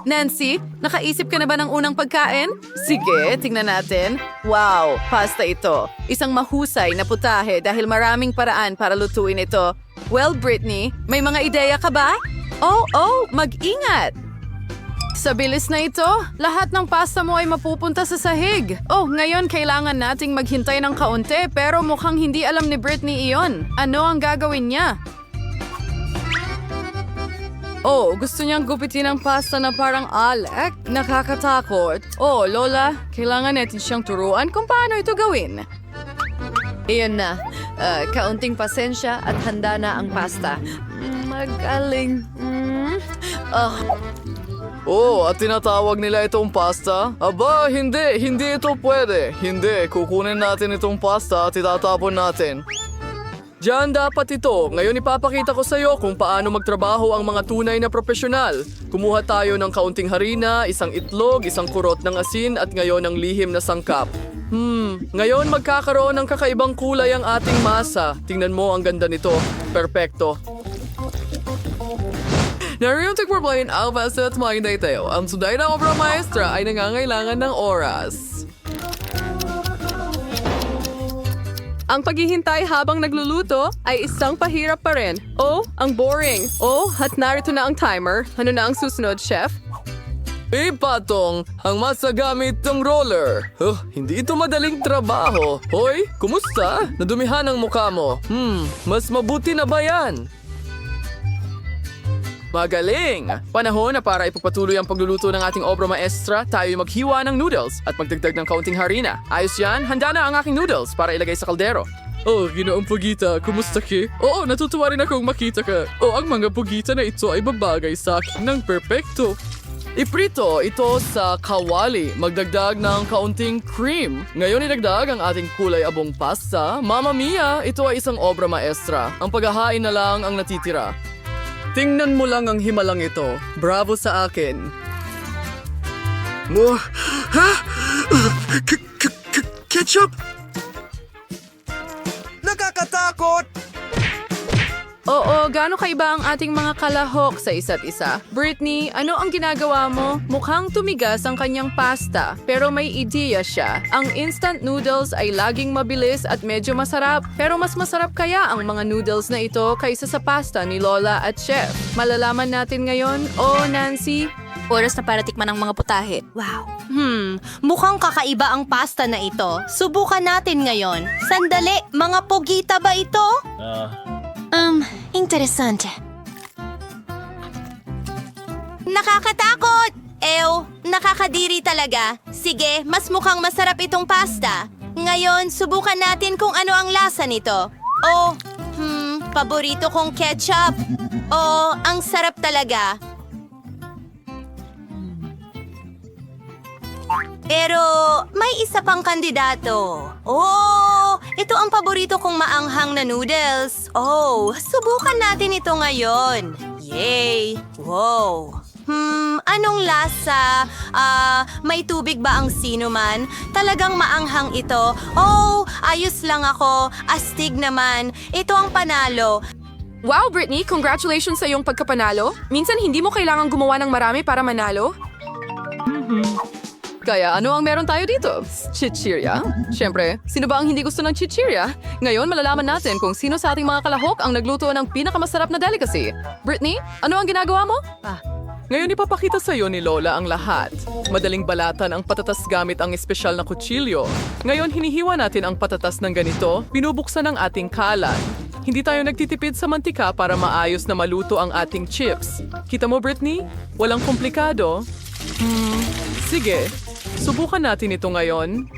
Nancy, nakaisip ka na ba ng unang pagkain? Sige, tingnan natin. Wow, pasta ito. Isang mahusay na putahe dahil maraming paraan para lutuin ito. Well, Brittany, may mga ideya ka ba? Oh, mag-ingat! Sa bilis na ito, lahat ng pasta mo ay mapupunta sa sahig. Oh, ngayon kailangan nating maghintay ng kaunti pero mukhang hindi alam ni Brittany iyon. Ano ang gagawin niya? Oh, gusto niyang gupitin ang pasta na parang alak? Nakakatakot. Oh, Lola, kailangan natin siyang turuan kung paano ito gawin. Iyon na. Kaunting pasensya at handa na ang pasta. Magaling. Oh, at tinatawag nila itong pasta? Aba, hindi ito pwede. Hindi, kukunin natin itong pasta at itatapon natin. Diyan dapat ito. Ngayon ipapakita ko sa iyo kung paano magtrabaho ang mga tunay na profesional. Kumuha tayo ng kaunting harina, isang itlog, isang kurot ng asin at ngayon ang lihim na sangkap. Ngayon magkakaroon ng kakaibang kulay ang ating masa. Tingnan mo, ang ganda nito. Perpekto. Nariyong tigpurplayin ang pasta at maginday tayo. Ang sunday na obra maestra ay nangangailangan ng oras. Ang paghihintay habang nagluluto ay isang pahirap pa rin. Oh, ang boring. Oh, at narito na ang timer. Ano na ang susunod, chef? Ipatong ang masagamit ng roller. Hindi ito madaling trabaho. Hoy, kumusta? Nadumihan ang mukha mo. Mas mabuti na ba yan? Magaling! Panahon na para ipagpatuloy ang pagluluto ng ating obra maestra, tayo maghiwa ng noodles at magdagdag ng kaunting harina. Ayos yan, handa na ang aking noodles para ilagay sa kaldero. Oh, Ginoong Pugita, kumusta ki? Oo, natutuwa rin akong makita ka. Ang mga pugita na ito ay babagay sa akin ng perpekto. Iprito ito sa kawali, magdagdag ng kaunting cream. Ngayon idagdag ang ating kulay abong pasta. Mamma mia, ito ay isang obra maestra. Ang paghahain na lang ang natitira. Tingnan mo lang ang himalang ito. Bravo sa akin. Ketchup! Nakakatakot! Oo, gaano kaiba ang ating mga kalahok sa isa't isa? Brittany, ano ang ginagawa mo? Mukhang tumigas ang kanyang pasta, pero may ideya siya. Ang instant noodles ay laging mabilis at medyo masarap, pero mas masarap kaya ang mga noodles na ito kaysa sa pasta ni Lola at Chef. Malalaman natin ngayon, oh Nancy? Oras na para tikman ang mga putahe. Wow. Mukhang kakaiba ang pasta na ito. Subukan natin ngayon. Sandali, mga pugita ba ito? Interesante. Nakakatakot! Nakakadiri talaga. Sige, mas mukhang masarap itong pasta. Ngayon, subukan natin kung ano ang lasa nito. Paborito kong ketchup. Ang sarap talaga. Pero may isa pang kandidato. Ito ang paborito kong maanghang na noodles. Subukan natin ito ngayon. Yay! Wow! Anong lasa? May tubig ba ang sinuman? Talagang maanghang ito. Ayos lang ako. Astig naman. Ito ang panalo. Wow, Brittany! Congratulations sa iyong pagkapanalo. Minsan hindi mo kailangang gumawa ng marami para manalo. Kaya ano ang meron tayo dito? Chichirya? Siyempre, sino ba ang hindi gusto ng chichirya? Ngayon malalaman natin kung sino sa ating mga kalahok ang nagluto ng pinakamasarap na delicacy. Brittany, ano ang ginagawa mo? Ngayon ipapakita sa iyo ni Lola ang lahat. Madaling balatan ang patatas gamit ang espesyal na kutsilyo. Ngayon hinihiwa natin ang patatas ng ganito, binubuksan ang ating kalan. Hindi tayo nagtitipid sa mantika para maayos na maluto ang ating chips. Kita mo, Brittany? Walang komplikado. Sige, subukan natin ito ngayon.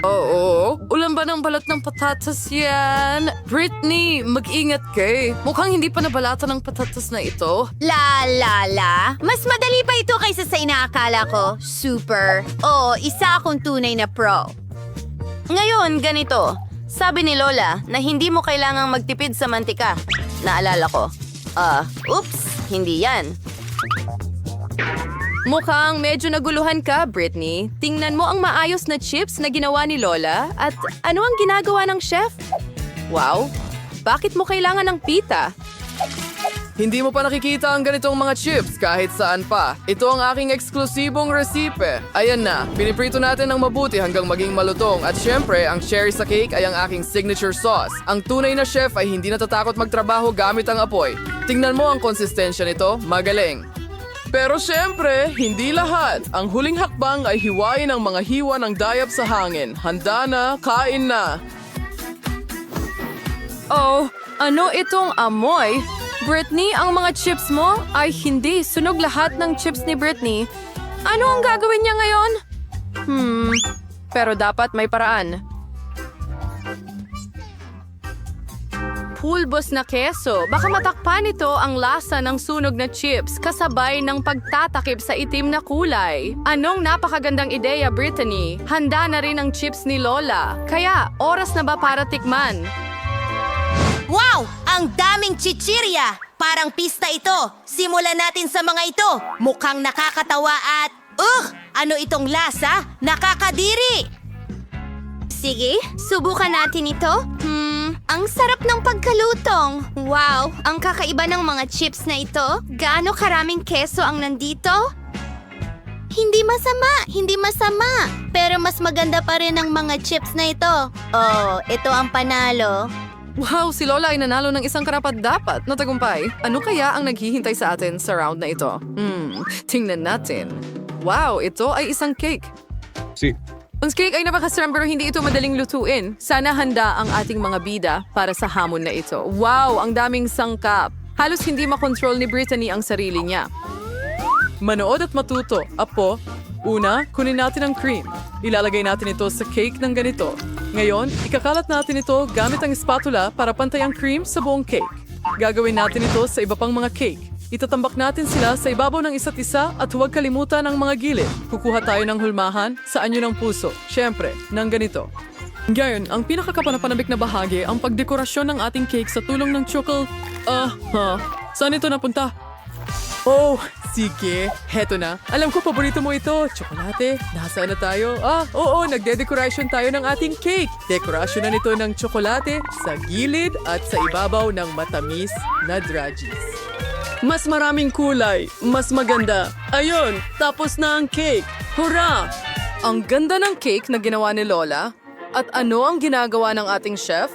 Oo, ulan ba ng balat ng patatas yan? Brittany, mag-ingat kay. Mukhang hindi pa nabalatan ng patatas na ito. La. Mas madali pa ito kaysa sa inaakala ko. Super. Isa akong tunay na pro. Ngayon, ganito. Sabi ni Lola na hindi mo kailangang magtipid sa mantika. Naalala ko. Hindi yan. Mukhang medyo naguluhan ka, Brittany. Tingnan mo ang maayos na chips na ginawa ni Lola at ano ang ginagawa ng chef? Wow, bakit mo kailangan ng pita? Hindi mo pa nakikita ang ganitong mga chips kahit saan pa. Ito ang aking eksklusibong resipe. Ayan na, piniprito natin ng mabuti hanggang maging malutong. At syempre, ang cherry sa cake ay ang aking signature sauce. Ang tunay na chef ay hindi natatakot magtrabaho gamit ang apoy. Tingnan mo ang konsistensya nito, magaling. Pero syempre, hindi lahat. Ang huling hakbang ay hiwain ang mga hiwa ng dayap sa hangin. Handa na, kain na. Oh, ano itong amoy? Britney, ang mga chips mo ay hindi. Sunog lahat ng chips ni Britney. Ano ang gagawin niya ngayon? Pero dapat may paraan. Pulbos na keso. Baka matakpan ito ang lasa ng sunog na chips kasabay ng pagtatakip sa itim na kulay. Anong napakagandang ideya, Brittany. Handa na rin ang chips ni Lola. Kaya, oras na ba para tikman? Wow! Ang daming chichirya! Parang pista ito. Simulan natin sa mga ito. Mukhang nakakatawa at... Ano itong lasa? Nakakadiri! Sige, subukan natin ito. Ang sarap ng pagkalutong. Wow, ang kakaiba ng mga chips na ito. Gaano karaming keso ang nandito? Hindi masama. Pero mas maganda pa rin ang mga chips na ito. Oh, ito ang panalo. Wow, si Lola ay nanalo ng isang karapat-dapat na tagumpay. Ano kaya ang naghihintay sa atin sa round na ito? Tingnan natin. Wow, ito ay isang cake. Ang cake ay napakasarap pero hindi ito madaling lutuin. Sana handa ang ating mga bida para sa hamon na ito. Wow, ang daming sangkap. Halos hindi makontrol ni Brittany ang sarili niya. Manood at matuto. Apo, una, kunin natin ang cream. Ilalagay natin ito sa cake ng ganito. Ngayon, ikakalat natin ito gamit ang spatula para pantay ang cream sa buong cake. Gagawin natin ito sa iba pang mga cake. Itatambak natin sila sa ibabaw ng isa't isa at huwag kalimutan ang mga gilid. Kukuha tayo ng hulmahan sa anyo ng puso. Siyempre, ng ganito. Ngayon, ang pinakakapanapanabik na bahagi ang pagdekorasyon ng ating cake sa tulong ng Saan ito napunta? Oh, sige. Heto na. Alam ko, paborito mo ito. Tsokolate. Nasaan na tayo? Oo, nagde-decoration tayo ng ating cake. Dekorasyon na nito ng tsokolate sa gilid at sa ibabaw ng matamis na dragis. Mas maraming kulay, mas maganda. Ayun, tapos na ang cake. Hurra! Ang ganda ng cake na ginawa ni Lola. At ano ang ginagawa ng ating chef?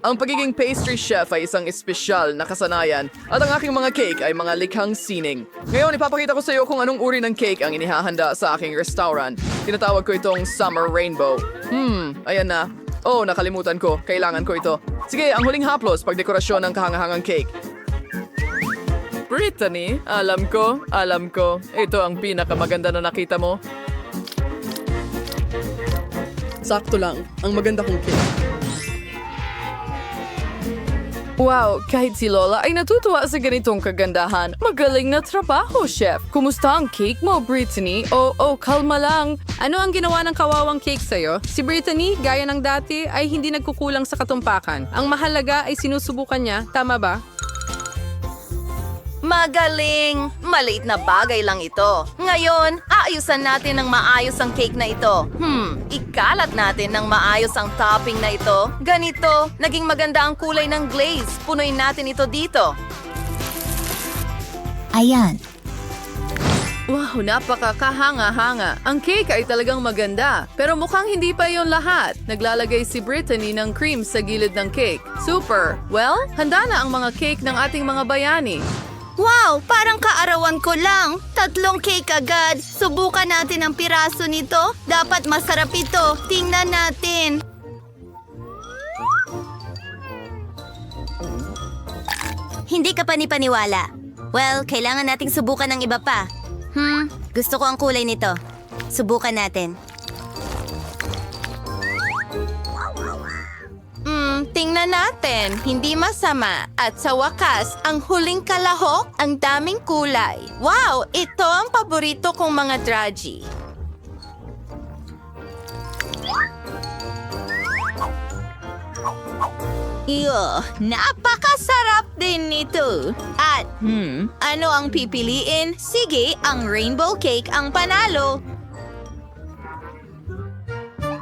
Ang pagiging pastry chef ay isang espesyal na kasanayan at ang aking mga cake ay mga likhang sining. Ngayon, ipapakita ko sa iyo kung anong uri ng cake ang inihahanda sa aking restaurant. Tinatawag ko itong Summer Rainbow. Ayan na. Oh, nakalimutan ko. Kailangan ko ito. Sige, ang huling haplos, pagdekorasyon ng kahangahangang cake. Brittany, alam ko. Ito ang pinakamaganda na nakita mo. Sakto lang. Ang maganda kong cake. Wow, kahit si Lola ay natutuwa sa ganitong kagandahan. Magaling na trabaho, chef. Kumusta ang cake mo, Brittany? Oh, kalma lang. Ano ang ginawa ng kawawang cake sa'yo? Si Brittany, gaya ng dati, ay hindi nagkukulang sa katumpakan. Ang mahalaga ay sinusubukan niya. Tama ba? Magaling! Maliit na bagay lang ito. Ngayon, aayusan natin ng maayos ang cake na ito. Ikalat natin ng maayos ang topping na ito. Ganito, naging maganda ang kulay ng glaze. Punuin natin ito dito. Ayan. Wow, napakakahanga-hanga. Ang cake ay talagang maganda. Pero mukhang hindi pa yon lahat. Naglalagay si Brittany ng cream sa gilid ng cake. Super! Well, handa na ang mga cake ng ating mga bayani. Wow, parang kaarawan ko lang. 3 cake agad. Subukan natin ang piraso nito. Dapat masarap ito. Tingnan natin. Hindi ka panipaniwala. Well, kailangan nating subukan ng iba pa. Gusto ko ang kulay nito. Subukan natin. Tingnan natin. Hindi masama. At sa wakas, ang huling kalahok, ang daming kulay. Wow! Ito ang paborito kong mga draggy. Napakasarap din nito. At, ano ang pipiliin? Sige, ang rainbow cake ang panalo.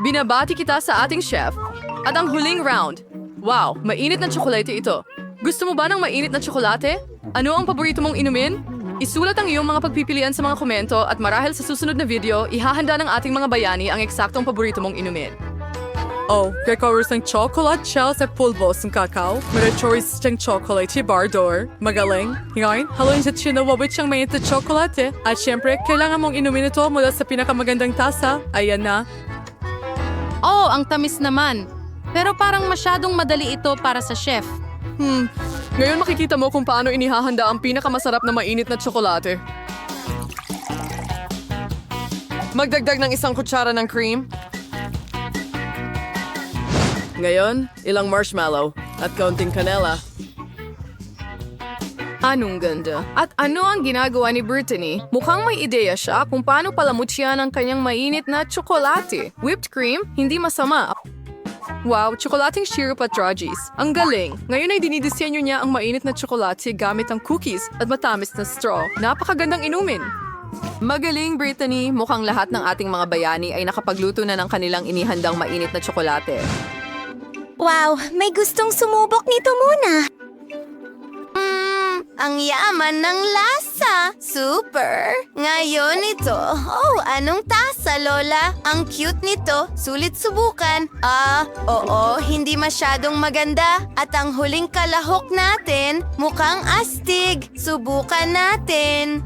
Binabati kita sa ating chef. At ang huling round. Wow, mainit na tsokolate ito. Gusto mo ba ng mainit na tsokolate? Ano ang paborito mong inumin? Isulat ang iyong mga pagpipilian sa mga komento at marahil sa susunod na video, ihahanda ng ating mga bayani ang eksaktong paborito mong inumin. Oh, gagawin ng chocolate shells at pulbos ng kakao. Marachoris ng chocolate bar door. Magaling. Ngayon, haluin sa chinawabit siyang mainit na chocolate. At syempre, kailangan mong inumin ito mula sa pinakamagandang tasa. Ayan na. Oh, ang tamis naman. Pero parang masyadong madali ito para sa chef. Ngayon makikita mo kung paano inihahanda ang pinakamasarap na mainit na tsokolate. Magdagdag ng isang kutsara ng cream. Ngayon, ilang marshmallow at kaunting kanela. Anong ganda. At ano ang ginagawa ni Brittany? Mukhang may ideya siya kung paano palamutyan ang kanyang mainit na tsokolate. Whipped cream? Hindi masama. Wow, tsokolating syrup at drudges. Ang galing. Ngayon ay dinidisenyo niya ang mainit na tsokolate gamit ang cookies at matamis na straw. Napakagandang inumin. Magaling, Brittany. Mukhang lahat ng ating mga bayani ay nakapagluto na ng kanilang inihandang mainit na tsokolate. Wow, may gustong sumubok nito muna. Ang yaman ng lasa. Super. Ngayon ito. Oh, anong tasa, Lola? Ang cute nito. Sulit subukan. Oo, hindi masyadong maganda. At ang huling kalahok natin, mukhang astig. Subukan natin.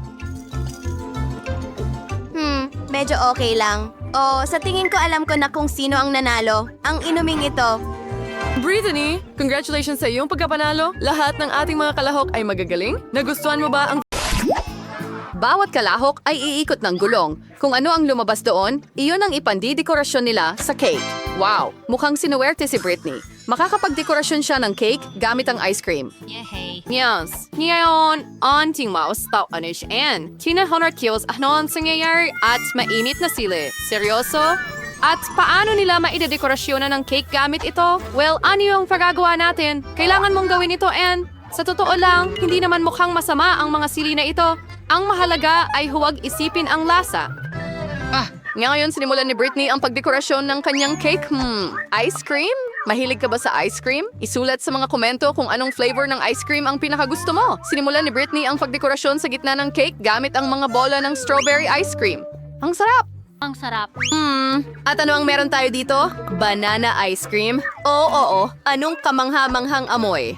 Medyo okay lang. Oh, sa tingin ko alam ko na kung sino ang nanalo. Ang inuming ito. Brittany, congratulations sa iyong pagkapanalo. Lahat ng ating mga kalahok ay magagaling. Nagustuhan mo ba ang... Bawat kalahok ay iikot ng gulong. Kung ano ang lumabas doon, iyon ang ipandidekorasyon nila sa cake. Wow, mukhang sinuwerte si Brittany. Makakapagdekorasyon siya ng cake gamit ang ice cream. Yes. Ngayon, aunting mouse, ano siya? 100 kilos ano ang nangyayari at mainit na sili. Seryoso? At paano nila maidedekorasyonan ng cake gamit ito? Well, ano yung pagagawa natin? Kailangan mong gawin ito, Anne. Sa totoo lang, hindi naman mukhang masama ang mga sili na ito. Ang mahalaga ay huwag isipin ang lasa. Ngayon sinimulan ni Brittany ang pagdekorasyon ng kanyang cake. Ice cream? Mahilig ka ba sa ice cream? Isulat sa mga komento kung anong flavor ng ice cream ang pinakagusto mo. Sinimulan ni Brittany ang pagdekorasyon sa gitna ng cake gamit ang mga bola ng strawberry ice cream. Ang sarap! Ang sarap. At ano ang meron tayo dito? Banana ice cream? Oo. Anong kamangha-manghang amoy?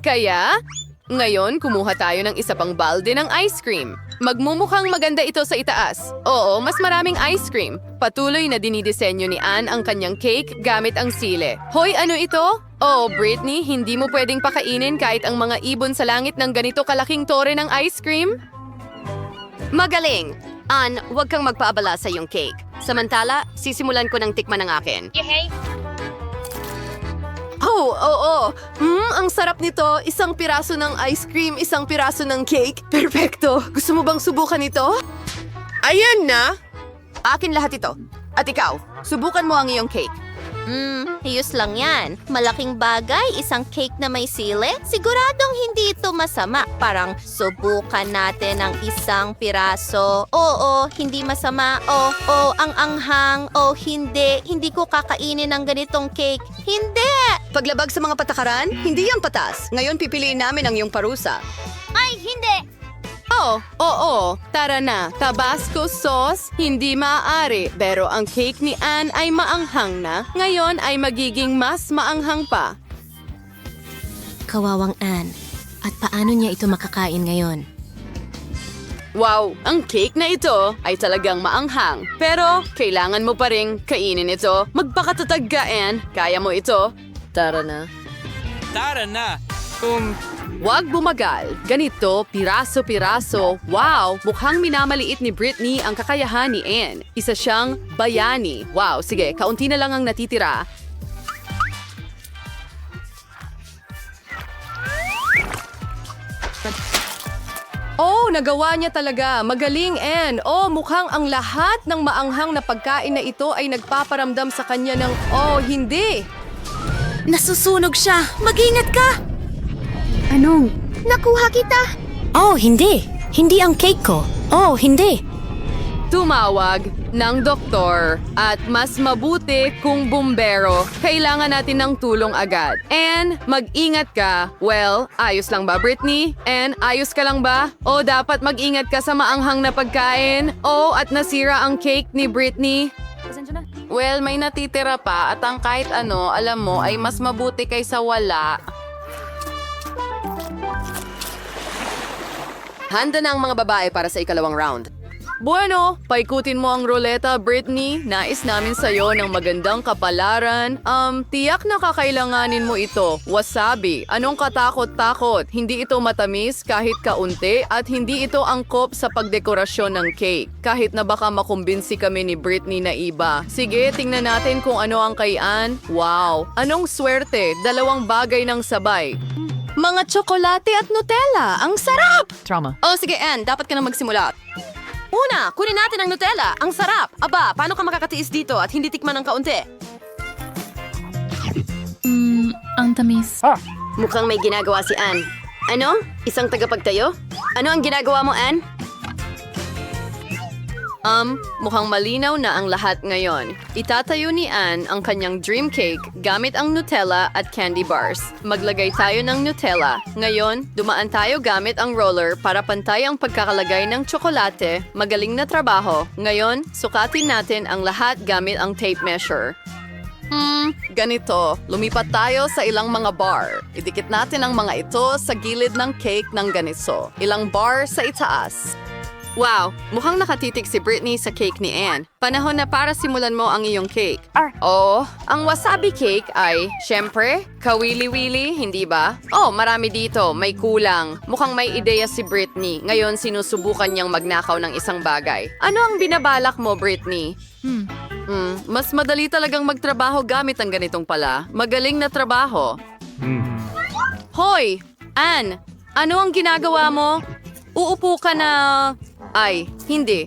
Kaya, ngayon kumuha tayo ng isa pang balde ng ice cream. Magmumukhang maganda ito sa itaas. Oo, mas maraming ice cream. Patuloy na dinidisenyo ni Anne ang kanyang cake gamit ang sile. Hoy, ano ito? Oh, Brittany, hindi mo pwedeng pakainin kahit ang mga ibon sa langit ng ganito kalaking tore ng ice cream? Magaling! Ann, huwag kang magpaabala sa iyong cake. Samantala, sisimulan ko ng tikman ng akin. Oh, oo. Ang sarap nito. Isang piraso ng ice cream, isang piraso ng cake. Perfecto. Gusto mo bang subukan ito? Ayan na! Akin lahat ito. At ikaw, subukan mo ang iyong cake. Ayos lang yan. Malaking bagay, isang cake na may sili. Siguradong hindi ito masama. Parang subukan natin ang isang piraso. Oo, hindi masama. Oo, ang anghang. Oo, hindi. Hindi ko kakainin ang ganitong cake. Hindi! Paglabag sa mga patakaran, hindi yan patas. Ngayon pipiliin namin ang iyong parusa. Ay, hindi! Oo. Tara na. Tabasco sauce, hindi maaari. Pero ang cake ni Anne ay maanghang na. Ngayon ay magiging mas maanghang pa. Kawawang Anne. At paano niya ito makakain ngayon? Wow, ang cake na ito ay talagang maanghang. Pero kailangan mo pa rin kainin ito. Magpakatatag ka, Anne. Kaya mo ito. Tara na. Tara na! Huwag bumagal. Ganito, piraso-piraso. Wow, mukhang minamaliit ni Brittany ang kakayahan ni Anne. Isa siyang bayani. Wow, sige, kaunti na lang ang natitira. Oh, nagawa niya talaga. Magaling, Anne. Oh, mukhang ang lahat ng maanghang na pagkain na ito ay nagpaparamdam sa kanya ng, oh, hindi. Nasusunog siya! Mag-ingat ka! Anong? Nakuha kita! Oh, hindi! Hindi ang cake ko! Oh, hindi! tumawag ng doktor at mas mabuti kung bumbero. Kailangan natin ng tulong agad. And mag-ingat ka. Well, ayos lang ba, Britney? And ayos ka lang ba? O dapat mag-ingat ka sa maanghang na pagkain? O at nasira ang cake ni Britney? Well, may natitira pa at ang kahit ano, alam mo, ay mas mabuti kaysa wala. Handa na ang mga babae para sa ikalawang round. Bueno, paikutin mo ang ruleta, Britney. Nais namin sa'yo ng magandang kapalaran. Tiyak na kakailanganin mo ito. Wasabi. Anong katakot-takot? Hindi ito matamis kahit kaunti at hindi ito angkop sa pagdekorasyon ng cake. Kahit na baka makumbinsi kami ni Britney na iba. Sige, tingnan natin kung ano ang kay Ann. Wow! Anong swerte? Dalawang bagay ng sabay. Mga tsokolate at Nutella. Ang sarap! Trauma. Oh, sige, Ann. Dapat ka na magsimula. Una, kunin natin ang Nutella. Ang sarap! Aba, paano ka makakatiis dito at hindi tikman ng kaunti? Ang tamis. Mukhang may ginagawa si Ann. Ano? Isang tagapagtayo? Ano ang ginagawa mo, Ann? Mukhang malinaw na ang lahat ngayon. Itatayo ni Ann ang kanyang dream cake gamit ang Nutella at candy bars. Maglagay tayo ng Nutella. Ngayon, dumaan tayo gamit ang roller para pantay ang pagkakalagay ng tsokolate. Magaling na trabaho. Ngayon, sukatin natin ang lahat gamit ang tape measure. Ganito. Lumipat tayo sa ilang mga bar. Idikit natin ang mga ito sa gilid ng cake ng ganito. Ilang bar sa itaas. Wow, mukhang nakatitik si Britney sa cake ni Ann. Panahon na para simulan mo ang iyong cake. Oh, ang wasabi cake ay, syempre, kawili-wili, hindi ba? Oh, marami dito, may kulang. Mukhang may ideya si Britney. Ngayon sinusubukan niyang magnakaw ng isang bagay. Ano ang binabalak mo, Britney? Mas madali talagang magtrabaho gamit ang ganitong pala. Magaling na trabaho. Hoy, Ann, ano ang ginagawa mo? Uupo ka na... Ay, hindi.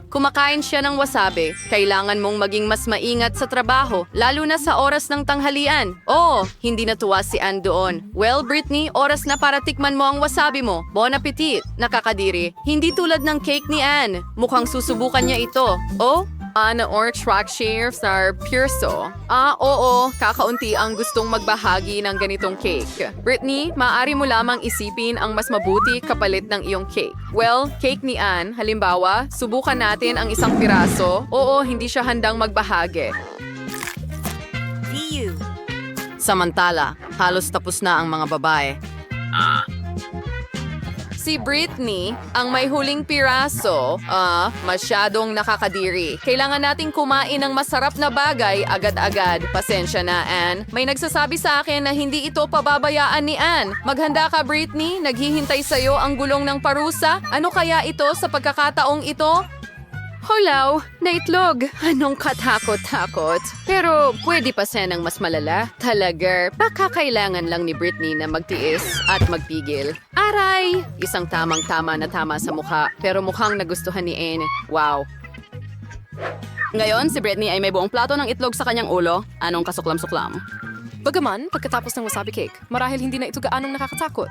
Kumakain siya ng wasabi. Kailangan mong maging mas maingat sa trabaho, lalo na sa oras ng tanghalian. Oh, hindi natuwa si Ann doon. Well, Britney, oras na para tikman mo ang wasabi mo. Bon appetit. Nakakadiri. Hindi tulad ng cake ni Ann. Mukhang susubukan niya ito. Oh, Anna or track shares are purso. Oo, kakaunti ang gustong magbahagi ng ganitong cake. Britney, maaari mo lamang isipin ang mas mabuti kapalit ng iyong cake. Well, cake ni Ann, halimbawa, subukan natin ang isang piraso. Oo, hindi siya handang magbahagi. Samantala, halos tapos na ang mga babae. Si Britney, ang may huling piraso, masyadong nakakadiri. Kailangan nating kumain ng masarap na bagay agad-agad. Pasensya na, Ann. May nagsasabi sa akin na hindi ito pababayaan ni Ann. Maghanda ka, Britney. Naghihintay sa'yo ang gulong ng parusa. Ano kaya ito sa pagkakataong ito? Hulaw, na itlog. Anong katakot-takot. Pero pwede pa ng mas malala. Talaga, baka kailangan lang ni Britney na magtiis at magpigil. Aray! Isang tamang-tama na tama sa mukha. Pero mukhang nagustuhan ni Anne. Wow. Ngayon, si Britney ay may buong plato ng itlog sa kanyang ulo. Anong kasuklam-suklam? Bagaman, pagkatapos ng wasabi cake, marahil hindi na ito gaanong nakakatakot.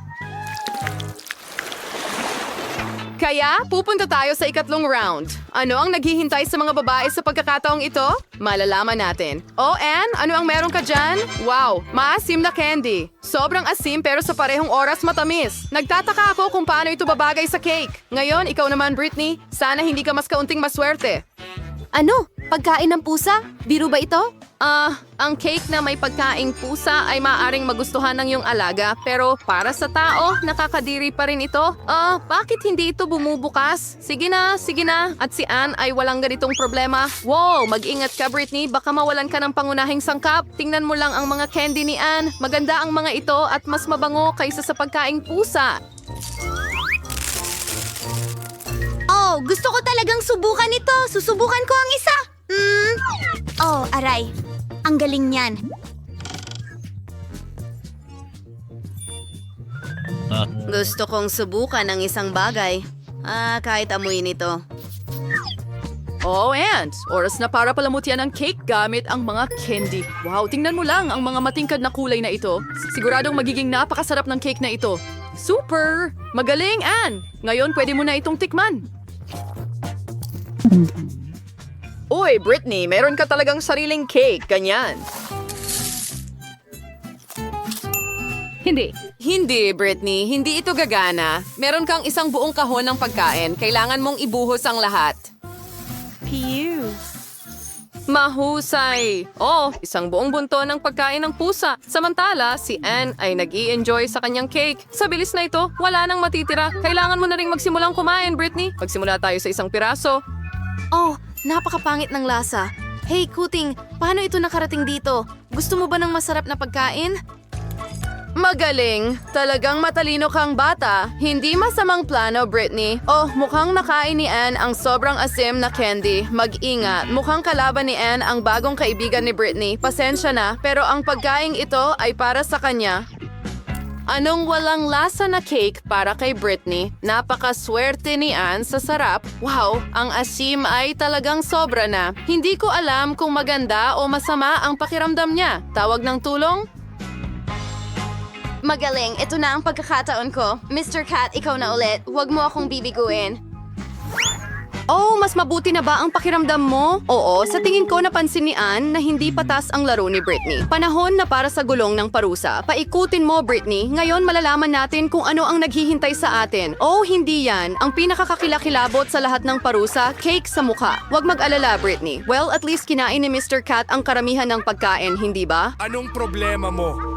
Kaya, pupunta tayo sa ikatlong round. Ano ang naghihintay sa mga babae sa pagkakataong ito? Malalaman natin. Oh, Ann, ano ang meron ka dyan? Wow, maasim na candy. Sobrang asim pero sa parehong oras matamis. Nagtataka ako kung paano ito babagay sa cake. Ngayon, ikaw naman, Britney, sana hindi ka mas kaunting maswerte. Ano? Pagkain ng pusa? Biro ba ito? Ang cake na may pagkaing pusa ay maaaring magustuhan ng iyong alaga, pero para sa tao, nakakadiri pa rin ito. Bakit hindi ito bumubukas? Sige na. At si Ann ay walang ganitong problema. Wow, mag-ingat ka, Britney. Baka mawalan ka ng pangunahing sangkap. Tingnan mo lang ang mga candy ni Ann. Maganda ang mga ito at mas mabango kaysa sa pagkaing pusa. Oh, gusto ko talagang subukan ito. Susubukan ko ang isa. Oh, aray. Ang galing niyan. Gusto kong subukan ang isang bagay. Kahit amuyin ito. Oh, and oras na para palamutian ang cake gamit ang mga candy. Wow, tingnan mo lang ang mga matingkad na kulay na ito. Siguradong magiging napakasarap ng cake na ito. Super! Magaling, Ann! Ngayon, pwede mo na itong tikman. Uy, Britney, meron ka talagang sariling cake, ganyan. Hindi. Hindi, Britney. Hindi ito gagana. Meron kang isang buong kahon ng pagkain. Kailangan mong ibuhos ang lahat. Mahusay! Oh, isang buong bunto ng pagkain ng pusa. Samantala, si Anne ay nag-i-enjoy sa kanyang cake. Sa bilis na ito, wala nang matitira. Kailangan mo na rin magsimulang kumain, Britney. Magsimula tayo sa isang piraso. Oh, napakapangit ng lasa. Hey, Kuting, paano ito nakarating dito? Gusto mo ba ng masarap na pagkain? Magaling! Talagang matalino kang bata. Hindi masamang plano, Britney. Oh, mukhang nakain ni Anne ang sobrang asim na candy. Mag-ingat. Mukhang kalaban ni Anne ang bagong kaibigan ni Britney. Pasensya na, pero ang pagkaing ito ay para sa kanya. Anong walang lasa na cake para kay Britney? Napakaswerte ni Anne sa sarap. Wow, ang asim ay talagang sobra na. Hindi ko alam kung maganda o masama ang pakiramdam niya. Tawag ng tulong? Magaling, ito na ang pagkakataon ko. Mr. Cat, ikaw na ulit. Huwag mo akong bibiguin. Oh, mas mabuti na ba ang pakiramdam mo? Oo, sa tingin ko napansin ni Anne na hindi patas ang laro ni Britney. Panahon na para sa gulong ng parusa. Paikutin mo, Britney. Ngayon malalaman natin kung ano ang naghihintay sa atin. Oh, hindi yan. Ang pinakakakilakilabot sa lahat ng parusa, cake sa mukha. Huwag mag-alala, Britney. Well, at least kinain ni Mr. Cat ang karamihan ng pagkain, hindi ba? Anong problema mo?